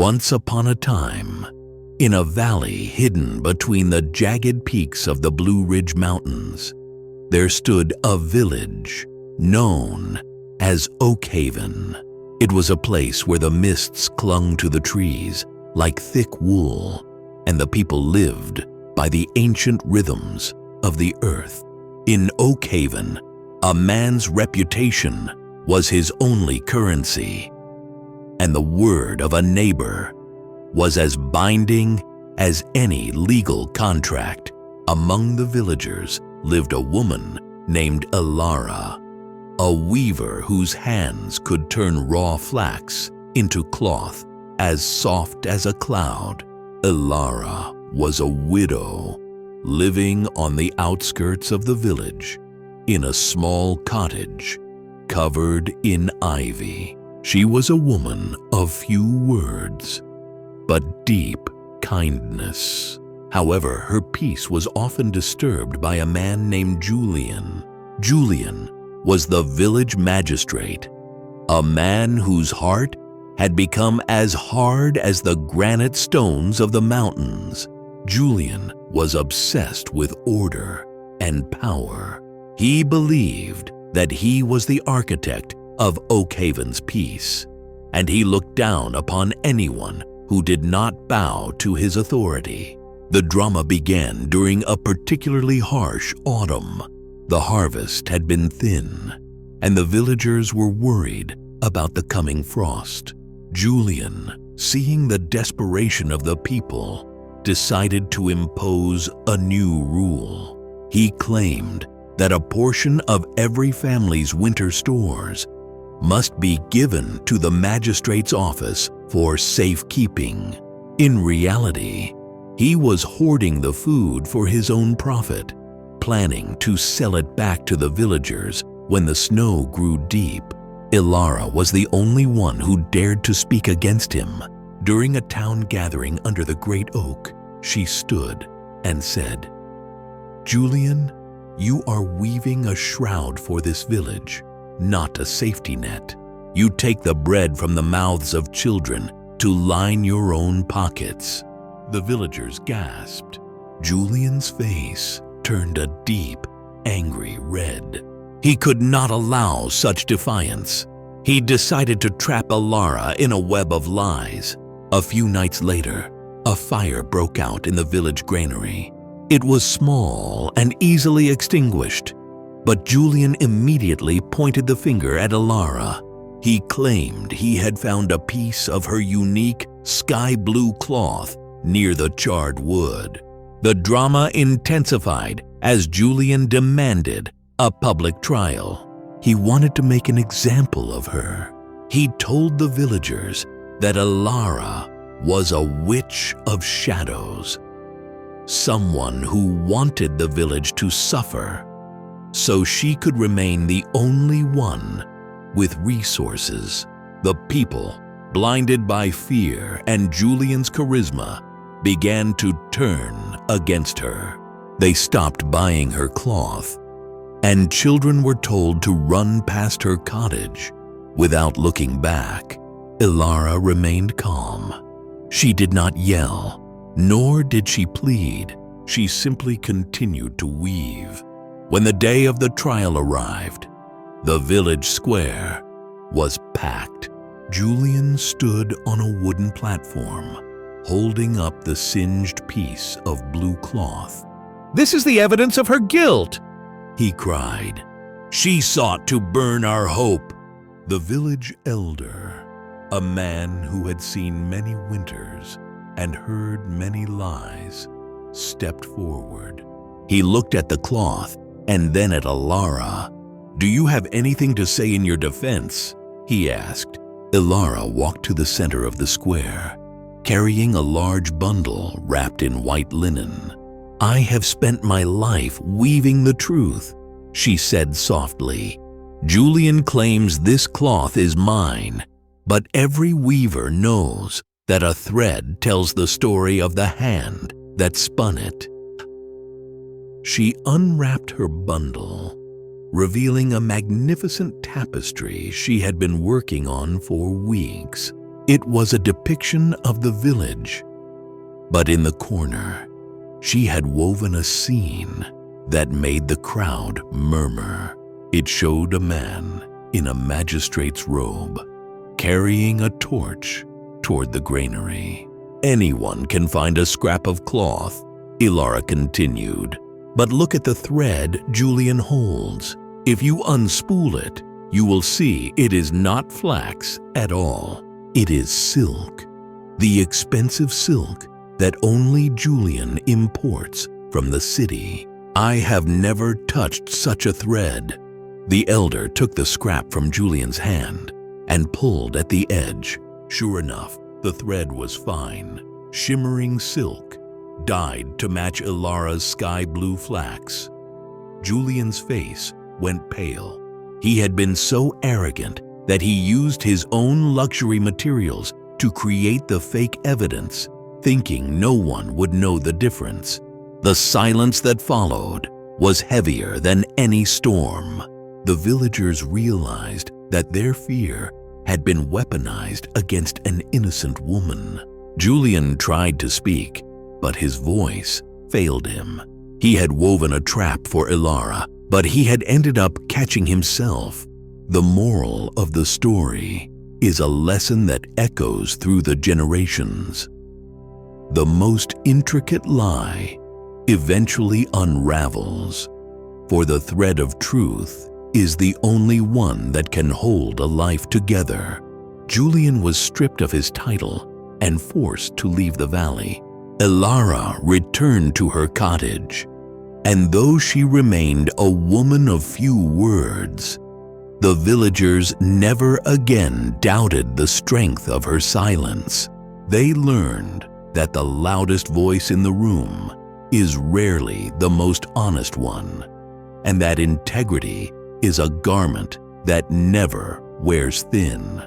Once upon a time, in a valley hidden between the jagged peaks of the Blue Ridge Mountains, there stood a village known as Oakhaven. It was a place where the mists clung to the trees like thick wool, and the people lived by the ancient rhythms of the earth. In Oakhaven, a man's reputation was his only currency, and the word of a neighbor was as binding as any legal contract. Among the villagers lived a woman named Elara, a weaver whose hands could turn raw flax into cloth as soft as a cloud. Elara was a widow living on the outskirts of the village in a small cottage covered in ivy. She was a woman of few words, but deep kindness. However, her peace was often disturbed by a man named Julian. Julian was the village magistrate, a man whose heart had become as hard as the granite stones of the mountains. Julian was obsessed with order and power. He believed that he was the architect of Oakhaven's peace, and he looked down upon anyone who did not bow to his authority. The drama began during a particularly harsh autumn. The harvest had been thin, and the villagers were worried about the coming frost. Julian, seeing the desperation of the people, decided to impose a new rule. He claimed that a portion of every family's winter stores must be given to the magistrate's office for safekeeping. In reality, he was hoarding the food for his own profit, planning to sell it back to the villagers when the snow grew deep. Elara was the only one who dared to speak against him. During a town gathering under the great oak, she stood and said, "Julian, you are weaving a shroud for this village, not a safety net. You take the bread from the mouths of children to line your own pockets." The villagers gasped. Julian's face turned a deep, angry red. He could not allow such defiance. He decided to trap Elara in a web of lies. A few nights later, a fire broke out in the village granary. It was small and easily extinguished, but Julian immediately pointed the finger at Elara. He claimed he had found a piece of her unique sky blue cloth near the charred wood. The drama intensified as Julian demanded a public trial. He wanted to make an example of her. He told the villagers that Elara was a witch of shadows, someone who wanted the village to suffer so she could remain the only one with resources. The people, blinded by fear and Julian's charisma, began to turn against her. They stopped buying her cloth, and children were told to run past her cottage without looking back. Elara remained calm. She did not yell, nor did she plead. She simply continued to weave. When the day of the trial arrived, the village square was packed. Julian stood on a wooden platform, holding up the singed piece of blue cloth. "This is the evidence of her guilt," he cried. "She sought to burn our hope." The village elder, a man who had seen many winters and heard many lies, stepped forward. He looked at the cloth and then at Elara. "Do you have anything to say in your defense?" he asked. Elara walked to the center of the square, carrying a large bundle wrapped in white linen. "I have spent my life weaving the truth," she said softly. "Julian claims this cloth is mine, but every weaver knows that a thread tells the story of the hand that spun it." She unwrapped her bundle, revealing a magnificent tapestry she had been working on for weeks. It was a depiction of the village. But in the corner, she had woven a scene that made the crowd murmur. It showed a man in a magistrate's robe, carrying a torch toward the granary. Anyone can find a scrap of cloth, Elara continued. But look at the thread Julian holds. If you unspool it, you will see it is not flax at all. It is silk, the expensive silk that only Julian imports from the city. I have never touched such a thread. The elder took the scrap from Julian's hand and pulled at the edge. Sure enough, the thread was fine, shimmering silk, dyed to match Elara's sky blue flax. Julian's face went pale. He had been so arrogant that he used his own luxury materials to create the fake evidence, thinking no one would know the difference. The silence that followed was heavier than any storm. The villagers realized that their fear had been weaponized against an innocent woman. Julian tried to speak, but his voice failed him. He had woven a trap for Elara, but he had ended up catching himself. The moral of the story is a lesson that echoes through the generations. The most intricate lie eventually unravels, for the thread of truth is the only one that can hold a life together. Julian was stripped of his title and forced to leave the valley. Elara returned to her cottage, and though she remained a woman of few words, the villagers never again doubted the strength of her silence. They learned that the loudest voice in the room is rarely the most honest one, and that integrity is a garment that never wears thin.